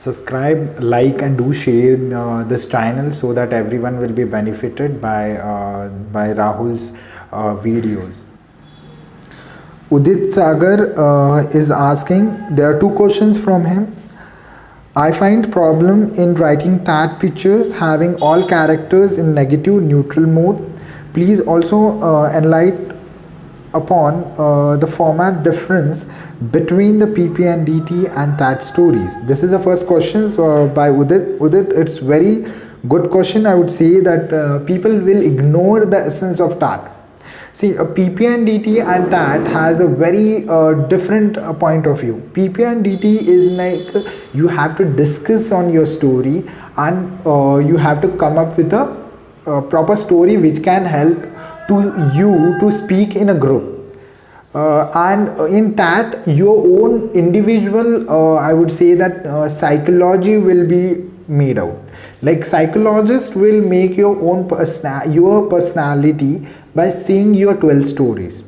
subscribe, like, and do share this channel so that everyone will be benefited by Rahul's videos. Udit Sagar is asking, there are two questions from him. I find problem in writing tag pictures having all characters in negative neutral mode. Please also enlighten upon the format difference between the PP&DT and TAT stories. This is the first question by Udit. Udit, it's very good question. I would say that people will ignore the essence of TAT. See, a PP&DT and TAT has a very different point of view. PP&DT is like you have to discuss on your story, and you have to come up with a proper story which can help to you to speak in a group. And in TAT, your own individual, I would say that psychology will be made out. Like psychologists will make your own your personality by seeing your 12 stories.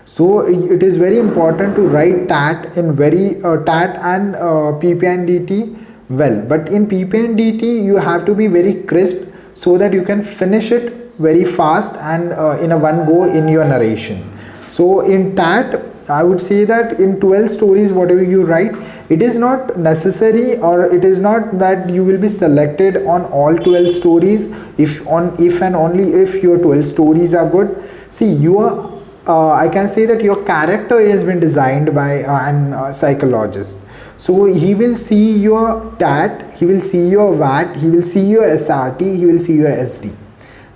So it is very important to write TAT in very TAT and PP&DT well. But in PP&DT, you have to be very crisp so that you can finish it very fast and in a one go in your narration. So in TAT, I would say that in 12 stories, whatever you write, it is not necessary, or it is not that you will be selected on all 12 stories if and only if your 12 stories are good. See, I can say that your character has been designed by an psychologist. So he will see your TAT, he will see your VAT, he will see your SRT, he will see your SD.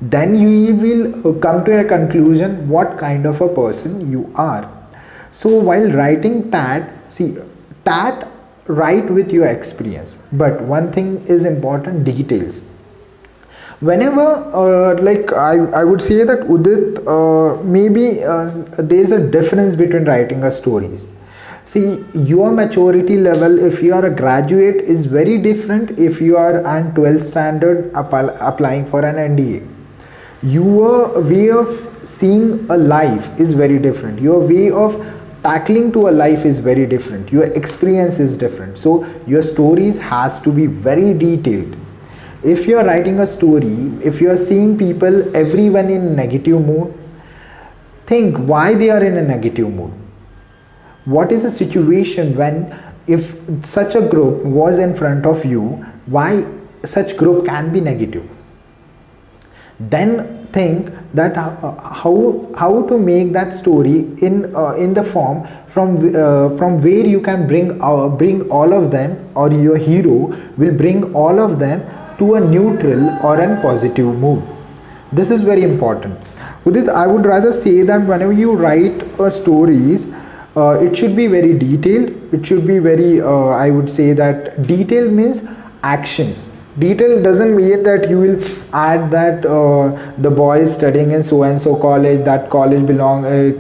Then you will come to a conclusion what kind of a person you are. So while writing TAT, see, TAT write with your experience, but one thing is important: details. Whenever like I would say that Udit, maybe there is a difference between writing a stories. See, your maturity level, if you are a graduate, is very different if you are an 12th standard applying for an NDA. Your way of seeing a life is very different. Your way of tackling to a life is very different. Your experience is different. So your stories has to be very detailed. If you are writing a story, if you are seeing people, everyone in negative mood, think why they are in a negative mood. What is the situation when, if such a group was in front of you, why such group can be negative? Then think that how to make that story in the form from where you can bring all of them, or your hero will bring all of them to a neutral or a positive mood. This is very important. Udit, I would rather say that whenever you write stories, it should be very detailed. It should be very I would say that detail means actions. Detail doesn't mean that you will add that the boy is studying in so and so college, that college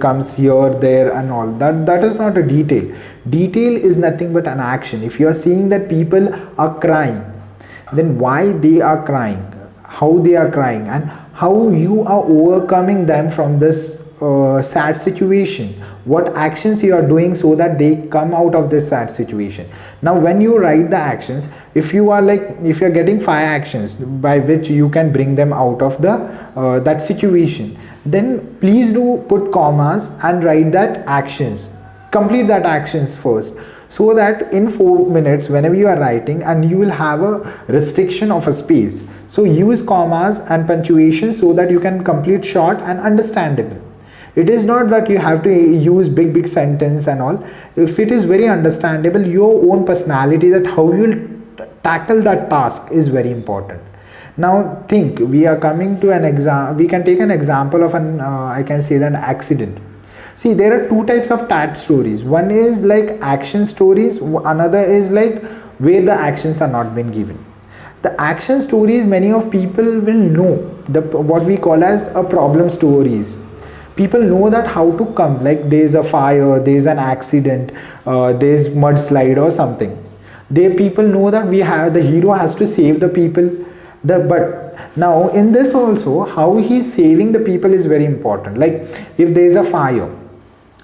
comes here, there, and all that. That is not a detail. Detail is nothing but an action. If you are seeing that people are crying, then why they are crying, how they are crying, and how you are overcoming them from this sad situation, what actions you are doing so that they come out of this sad situation. Now when you write the actions, if you are getting 5 actions by which you can bring them out of the that situation, then please do put commas and write that actions, complete that actions first, so that in 4 minutes whenever you are writing, and you will have a restriction of a space, so use commas and punctuation so that you can complete short and understandable. It is not that you have to use big sentence and all. If it is very understandable, your own personality, that how you will tackle that task is very important. Now think, we are coming to an exam. We can take an example of an I can say that accident. See, there are 2 types of TAT stories. One is like action stories, another is like where the actions are not been given. The action stories, many of people will know what we call as a problem stories. People know that how to come, like there's a fire, there's an accident, there's mudslide or something. People know that the hero has to save the people. But now in this also, how he's saving the people is very important. Like if there's a fire,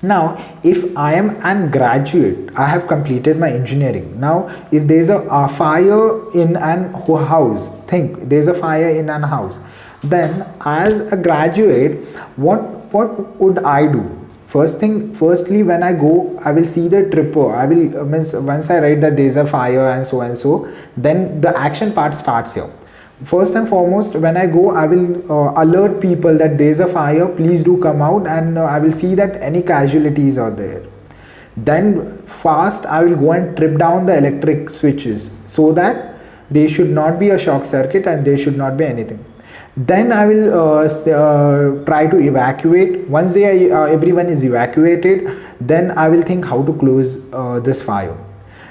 Now, if I am an graduate, I have completed my engineering. Now, if there's a fire in an house, think there's a fire in an house, then as a graduate, what would I do? Firstly, when I go, I will see the tripper. I will means once I write that there's a fire and so, then the action part starts here. First and foremost, when I go, I will alert people that there's a fire, please do come out, and I will see that any casualties are there. Then fast I will go and trip down the electric switches so that there should not be a shock circuit and there should not be anything. Then I will try to evacuate. Once everyone is evacuated, then I will think how to close this fire.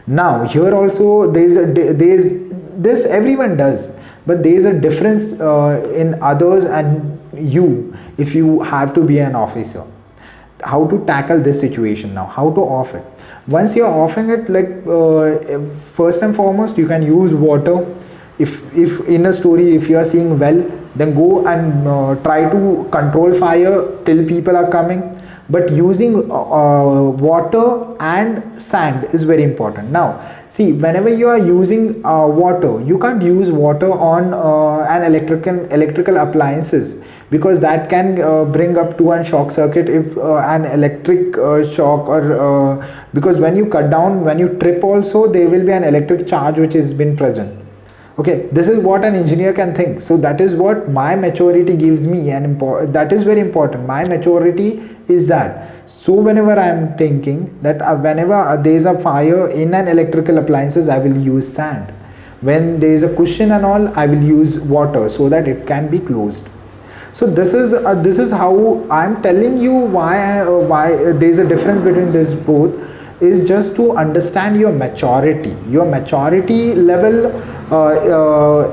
Now here also there's this everyone does, but there is a difference in others and you. If you have to be an officer, how to tackle this situation, now how to off it. Once you're offing it, like first and foremost, you can use water. If in a story, if you are seeing well, then go and try to control fire till people are coming. But using water and sand is very important. Now see, whenever you are using water, you can't use water on an electrical appliances, because that can bring up to a shock circuit if an electric shock, or because when you cut down, when you trip also, there will be an electric charge which has been present. Okay, this is what an engineer can think. So that is what my maturity gives me, and that is very important. My maturity is that. So whenever I am thinking that whenever there is a fire in an electrical appliances, I will use sand. When there is a cushion and all, I will use water so that it can be closed. So this is how I am telling you why there is a difference between this both, is just to understand your maturity. Your maturity level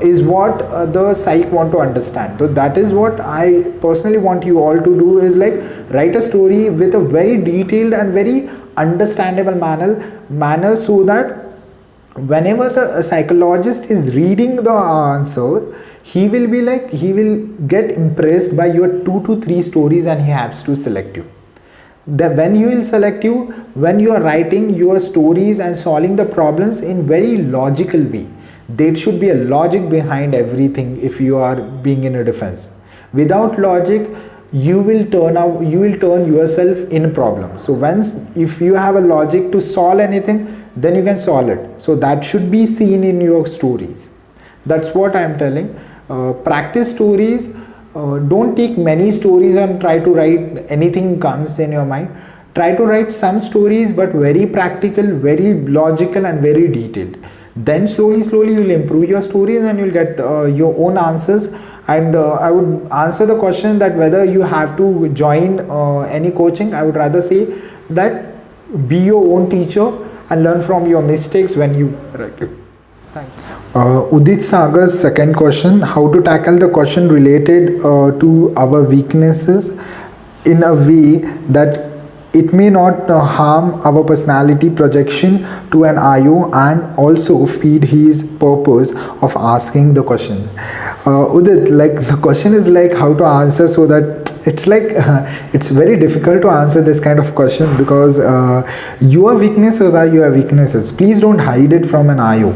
is what the psych want to understand. So that is what I personally want you all to do, is like write a story with a very detailed and very understandable manner, so that whenever the psychologist is reading the answer, he will get impressed by your 2 to 3 stories, and he has to select you. When you will select you, when you are writing your stories and solving the problems in very logical way, there should be a logic behind everything. If you are being in a defense, without logic, you will turn yourself in a problem. So if you have a logic to solve anything, then you can solve it. So that should be seen in your stories. That's what I am telling. Practice stories. Don't take many stories and try to write anything comes in your mind. Try to write some stories, but very practical, very logical, and very detailed. Then slowly you will improve your stories, and you will get your own answers. And I would answer the question that whether you have to join any coaching. I would rather say that be your own teacher and learn from your mistakes when you write it. Thanks. Udit Sagar's second question: how to tackle the question related to our weaknesses in a way that it may not harm our personality projection to an IO, and also feed his purpose of asking the question. Udit, like the question is like how to answer, so that it's like it's very difficult to answer this kind of question, because your weaknesses are your weaknesses. Please don't hide it from an IO.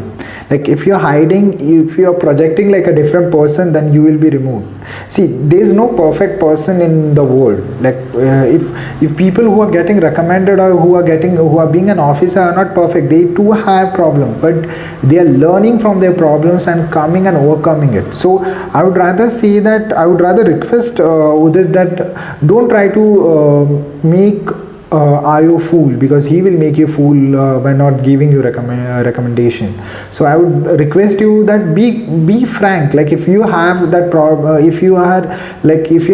Like if you're projecting like a different person, then you will be removed. See, there is no perfect person in the world. Like if people who are getting recommended, or who are being an officer, are not perfect, they too have problem, but they are learning from their problems and coming and overcoming it. So I would rather request Udit that don't try to make IO fool, because he will make you fool by not giving you recommendation. So I would request you that be frank. Like if you have that if you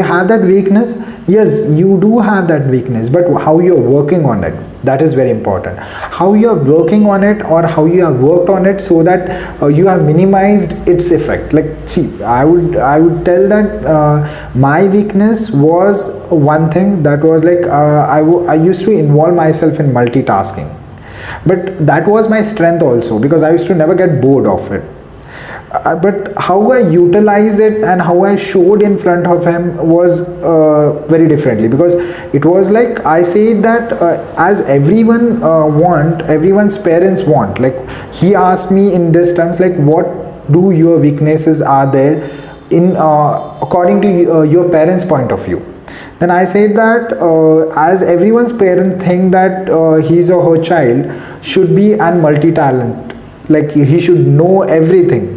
have that weakness, yes, you do have that weakness, but how you're working on it, that is very important. How you are working on it, or how you have worked on it, so that you have minimized its effect. Like see, I would tell that my weakness was one thing, that was like I used to involve myself in multitasking, but that was my strength also, because I used to never get bored of it. but how I utilized it and how I showed in front of him was very differently, because it was like I said that as everyone everyone's parents want, like he asked me in this terms, like what do your weaknesses are there in according to your parents point of view. Then I said that as everyone's parent think that his or her child should be an multi-talent, like he should know everything.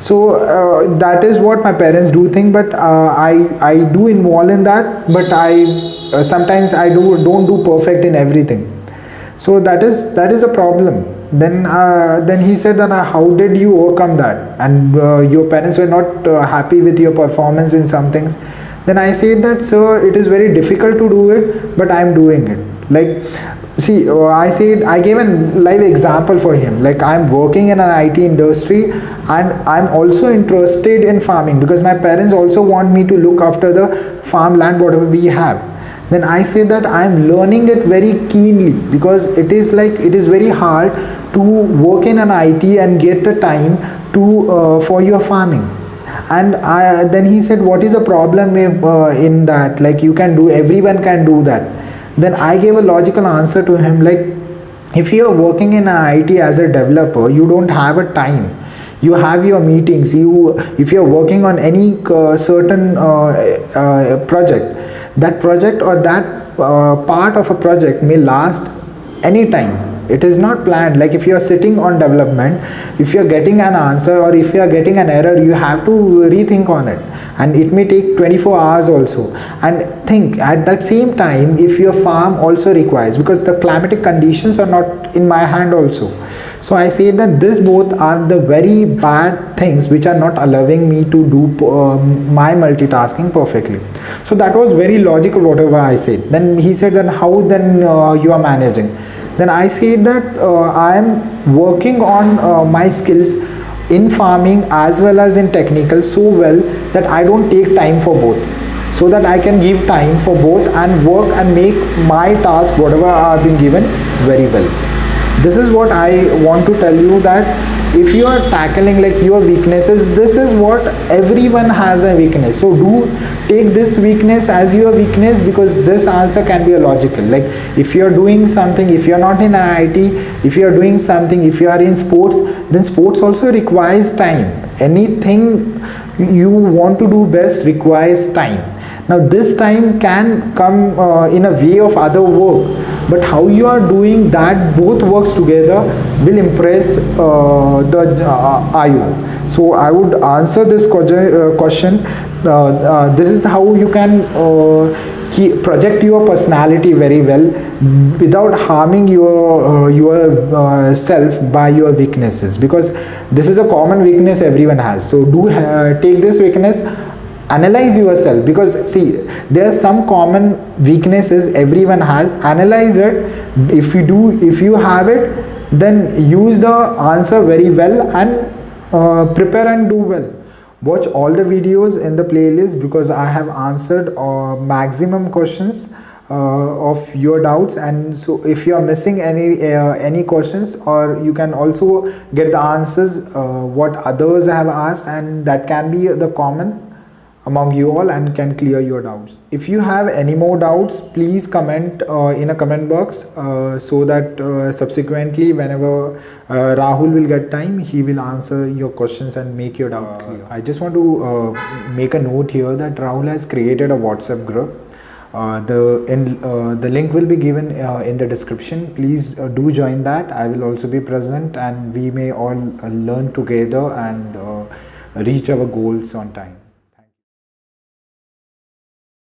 So that is what my parents do think, but I do involve in that, but I sometimes I don't do perfect in everything. So that is a problem. Then he said that how did you overcome that, and your parents were not happy with your performance in some things. Then I said that, sir, it is very difficult to do it, but I am doing it. Like, see, I said, I gave a live example for him. Like, I'm working in an IT industry, and I'm also interested in farming, because my parents also want me to look after the farmland whatever we have. Then I say that I'm learning it very keenly, because it is very hard to work in an IT and get the time to for your farming. And then he said, what is the problem in that, like you can do, everyone can do that. Then I gave a logical answer to him, like if you are working in an IT as a developer, you don't have a time, you have your meetings, if you are working on any certain project, that project or that part of a project may last any time. It is not planned. Like if you are sitting on development, if you are getting an answer or if you are getting an error, you have to rethink on it, and it may take 24 hours also. And think at that same time, if your farm also requires, because the climatic conditions are not in my hand also. So I say that this both are the very bad things which are not allowing me to do my multitasking perfectly. So that was very logical whatever I said. Then he said, then how then you are managing? Then I said that I am working on my skills in farming as well as in technical so well that I don't take time for both, so that I can give time for both and work and make my task whatever I've been given very well. This is what I want to tell you, that if you are tackling like your weaknesses, this is what everyone has a weakness. So do take this weakness as your weakness, because this answer can be a logical. Like if you are doing something, if you are not in an IT, if you are doing something, if you are in sports, then sports also requires time. Anything you want to do best requires time. Now this time can come in a way of other work, but how you are doing that both works together will impress the IO. So I would answer this question. This is how you can project your personality very well without harming your self by your weaknesses, because this is a common weakness everyone has. So do take this weakness, analyze yourself, because see, there are some common weaknesses everyone has. Analyze it. If you have it, then use the answer very well and prepare and do well. Watch all the videos in the playlist, because I have answered maximum questions of your doubts. And so if you are missing any questions, or you can also get the answers what others have asked, and that can be the common among you all and can clear your doubts. If you have any more doubts, please comment in a comment box, so that subsequently whenever Rahul will get time, he will answer your questions and make your doubt clear. I just want to make a note here that Rahul has created a WhatsApp group. The link will be given in the description. Please do join that. I will also be present, and we may all learn together and reach our goals on time.